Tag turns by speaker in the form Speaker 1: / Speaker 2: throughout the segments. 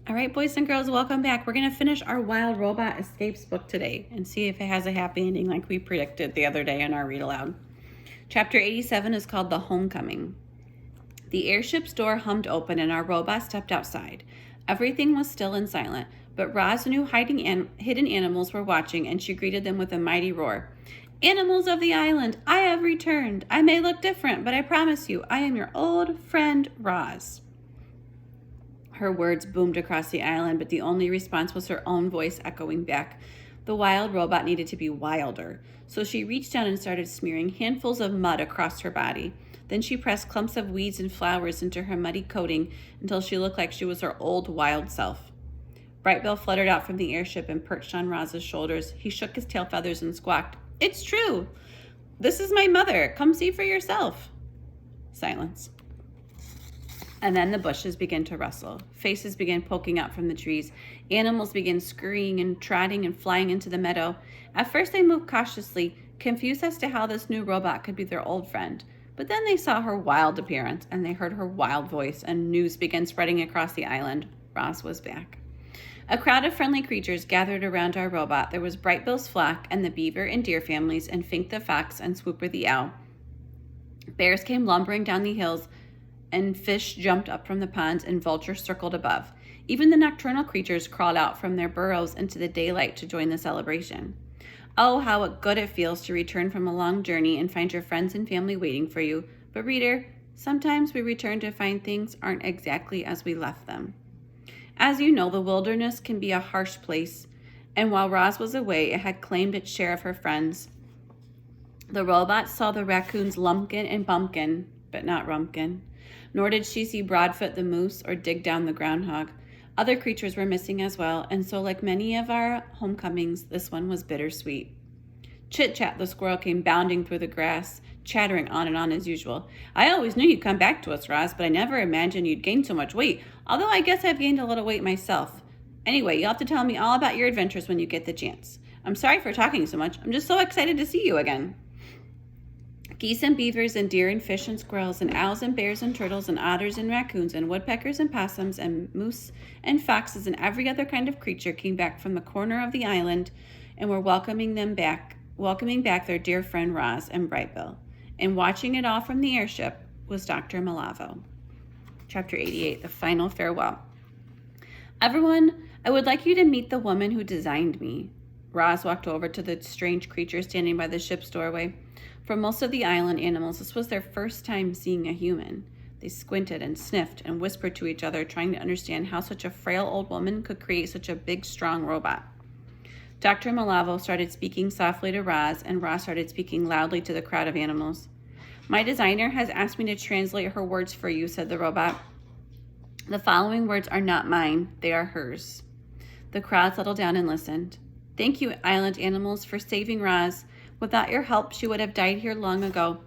Speaker 1: All right, boys and girls, welcome back. We're going to finish our Wild Robot Escapes book today and see if it has a happy ending like we predicted the other day in our read aloud. Chapter 87 is called The Homecoming. The airship's door hummed open and our robot stepped outside. Everything was still and silent, but Roz knew hidden animals were watching, and she greeted them with a mighty roar. Animals of the island, I have returned. I may look different, but I promise you, I am your old friend Roz. Her words boomed across the island, but the only response was her own voice echoing back. The wild robot needed to be wilder, so she reached down and started smearing handfuls of mud across her body. Then she pressed clumps of weeds and flowers into her muddy coating until she looked like she was her old wild self. Brightbill fluttered out from the airship and perched on Roz's shoulders. He shook his tail feathers and squawked, "It's true! This is my mother. Come see for yourself." Silence. And then the bushes began to rustle. Faces began poking out from the trees. Animals began scurrying and trotting and flying into the meadow. At first they moved cautiously, confused as to how this new robot could be their old friend. But then they saw her wild appearance, and they heard her wild voice, and news began spreading across the island. Roz was back. A crowd of friendly creatures gathered around our robot. There was Brightbill's flock, and the beaver and deer families, and Fink the fox, and Swooper the owl. Bears came lumbering down the hills, and fish jumped up from the ponds, and vultures circled above. Even the nocturnal creatures crawled out from their burrows into the daylight to join the celebration. Oh, how good it feels to return from a long journey and find your friends and family waiting for you. But reader, sometimes we return to find things aren't exactly as we left them. As you know, the wilderness can be a harsh place, and while Roz was away, it had claimed its share of her friends. The robot saw the raccoons Lumpkin and Bumpkin, but not Rumpkin. Nor did she see Broadfoot the moose or Dig Down the groundhog. Other creatures were missing as well, and so like many of our homecomings, this one was bittersweet. Chit-Chat the squirrel came bounding through the grass, chattering on and on as usual. I always knew you'd come back to us, Roz, but I never imagined you'd gain so much weight, although I guess I've gained a little weight myself. Anyway, you'll have to tell me all about your adventures when you get the chance. I'm sorry for talking so much. I'm just so excited to see you again. Geese and beavers and deer and fish and squirrels and owls and bears and turtles and otters and raccoons and woodpeckers and possums and moose and foxes and every other kind of creature came back from the corner of the island and were welcoming back their dear friend Roz and Brightbill. And watching it all from the airship was Dr. Malavo. Chapter 88, The Final Farewell. Everyone, I would like you to meet the woman who designed me. Roz walked over to the strange creature standing by the ship's doorway. For most of the island animals, this was their first time seeing a human. They squinted and sniffed and whispered to each other, trying to understand how such a frail old woman could create such a big, strong robot. Dr. Malavo started speaking softly to Roz, and Roz started speaking loudly to the crowd of animals. My designer has asked me to translate her words for you, said the robot. The following words are not mine, they are hers. The crowd settled down and listened. Thank you, island animals, for saving Roz. Without your help, she would have died here long ago.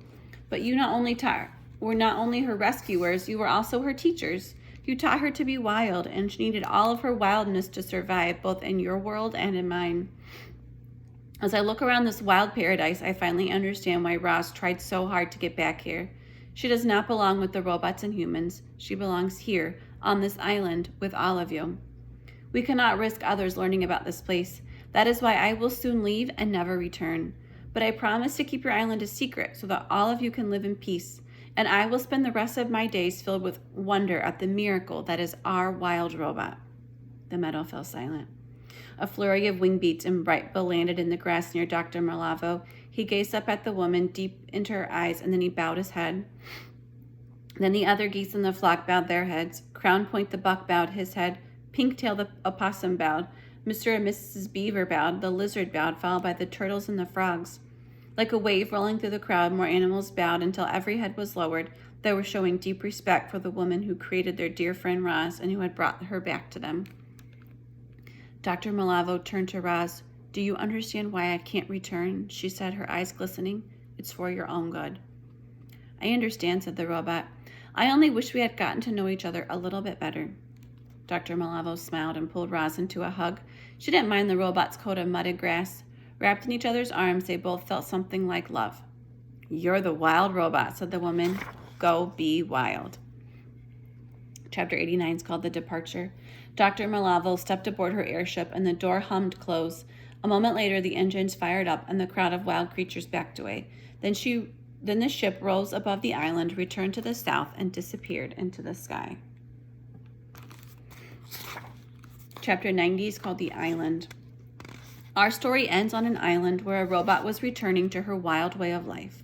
Speaker 1: But you were not only her rescuers, you were also her teachers. You taught her to be wild, and she needed all of her wildness to survive, both in your world and in mine. As I look around this wild paradise, I finally understand why Roz tried so hard to get back here. She does not belong with the robots and humans. She belongs here, on this island, with all of you. We cannot risk others learning about this place. That is why I will soon leave and never return. But I promise to keep your island a secret so that all of you can live in peace. And I will spend the rest of my days filled with wonder at the miracle that is our wild robot. The meadow fell silent. A flurry of wing beats and Brightbill landed in the grass near Dr. Malavo. He gazed up at the woman deep into her eyes, and then he bowed his head. Then the other geese in the flock bowed their heads. Crown Point the buck bowed his head. Pinktail the opossum bowed. Mr. and Mrs. Beaver bowed, the lizard bowed, followed by the turtles and the frogs. Like a wave rolling through the crowd, more animals bowed until every head was lowered. They were showing deep respect for the woman who created their dear friend Roz and who had brought her back to them. Dr. Malavo turned to Roz. Do you understand why I can't return? She said, her eyes glistening. It's for your own good. I understand, said the robot. I only wish we had gotten to know each other a little bit better. Dr. Malavo smiled and pulled Roz into a hug. She didn't mind the robot's coat of mudded grass. Wrapped in each other's arms, they both felt something like love. You're the wild robot, said the woman. Go be wild. Chapter 89 is called The Departure. Dr. Malavo stepped aboard her airship and the door hummed close. A moment later, the engines fired up and the crowd of wild creatures backed away. Then the ship rose above the island, returned to the south, and disappeared into the sky. Chapter 90 is called The Island. Our story ends on an island where a robot was returning to her wild way of life.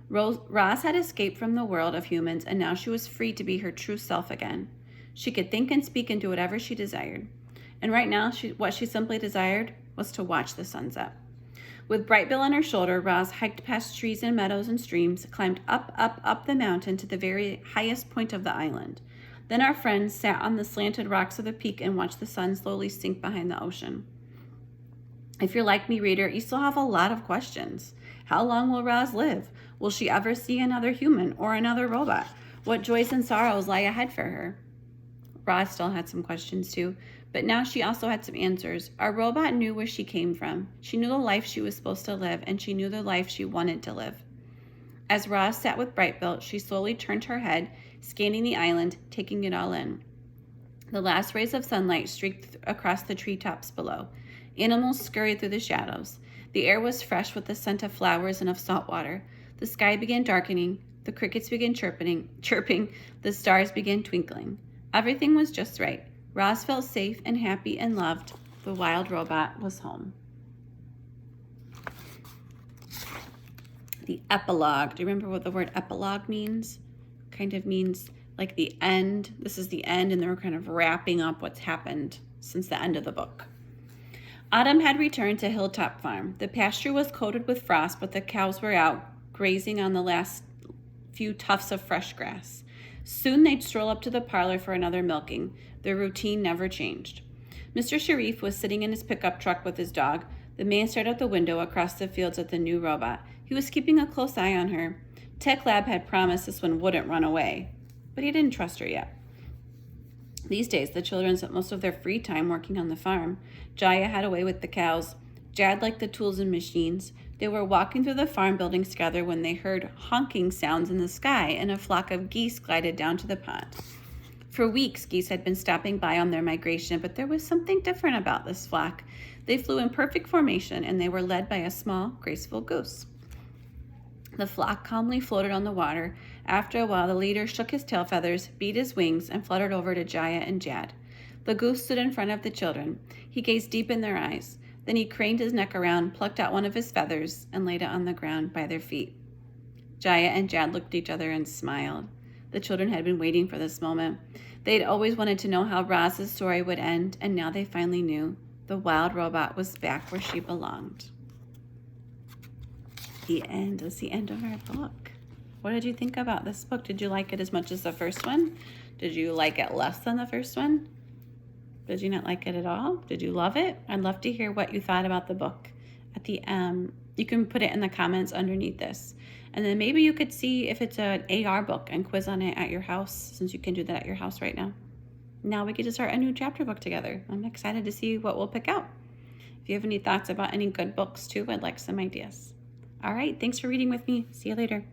Speaker 1: Roz had escaped from the world of humans, and now she was free to be her true self again. She could think and speak and do whatever she desired. And right now, what she simply desired was to watch the sunset. With Brightbill on her shoulder, Roz hiked past trees and meadows and streams, climbed up the mountain to the very highest point of the island. Then our friends sat on the slanted rocks of the peak and watched the sun slowly sink behind the ocean. If you're like me, reader, you still have a lot of questions. How long will Roz live? Will she ever see another human or another robot? What joys and sorrows lie ahead for her? Roz still had some questions too, but now she also had some answers. Our robot knew where she came from. She knew the life she was supposed to live, and she knew the life she wanted to live. As Roz sat with Brightbill, she slowly turned her head, scanning the island, taking it all in. The last rays of sunlight streaked across the treetops below. Animals scurried through the shadows. The air was fresh with the scent of flowers and of salt water. The sky began darkening. The crickets began chirping. The stars began twinkling. Everything was just right. Roz felt safe and happy and loved. The wild robot was home. The epilogue. Do you remember what the word epilogue means? Kind of means like the end. This is the end, and they're kind of wrapping up what's happened since the end of the book. Autumn had returned to Hilltop Farm. The pasture was coated with frost, but the cows were out, grazing on the last few tufts of fresh grass. Soon they'd stroll up to the parlor for another milking. Their routine never changed. Mr. Sharif was sitting in his pickup truck with his dog. The man stared out the window across the fields at the new robot. He was keeping a close eye on her. Tech Lab had promised this one wouldn't run away, but he didn't trust her yet. These days, the children spent most of their free time working on the farm. Jaya had a way with the cows. Jad liked the tools and machines. They were walking through the farm buildings together when they heard honking sounds in the sky, and a flock of geese glided down to the pond. For weeks, geese had been stopping by on their migration, but there was something different about this flock. They flew in perfect formation, and they were led by a small, graceful goose. The flock calmly floated on the water. After a while, the leader shook his tail feathers, beat his wings, and fluttered over to Jaya and Jad. The goose stood in front of the children. He gazed deep in their eyes. Then he craned his neck around, plucked out one of his feathers, and laid it on the ground by their feet. Jaya and Jad looked at each other and smiled. The children had been waiting for this moment. They'd always wanted to know how Roz's story would end, and now they finally knew. The wild robot was back where she belonged. The end is the end of our book. What did you think about this book? Did you like it as much as the first one? Did you like it less than the first one? Did you not like it at all? Did you love it? I'd love to hear what you thought about the book. At the you can put it in the comments underneath this. And then maybe you could see if it's an AR book and quiz on it at your house, since you can do that at your house right now. Now we get to start a new chapter book together. I'm excited to see what we'll pick out. If you have any thoughts about any good books too, I'd like some ideas. All right, thanks for reading with me. See you later.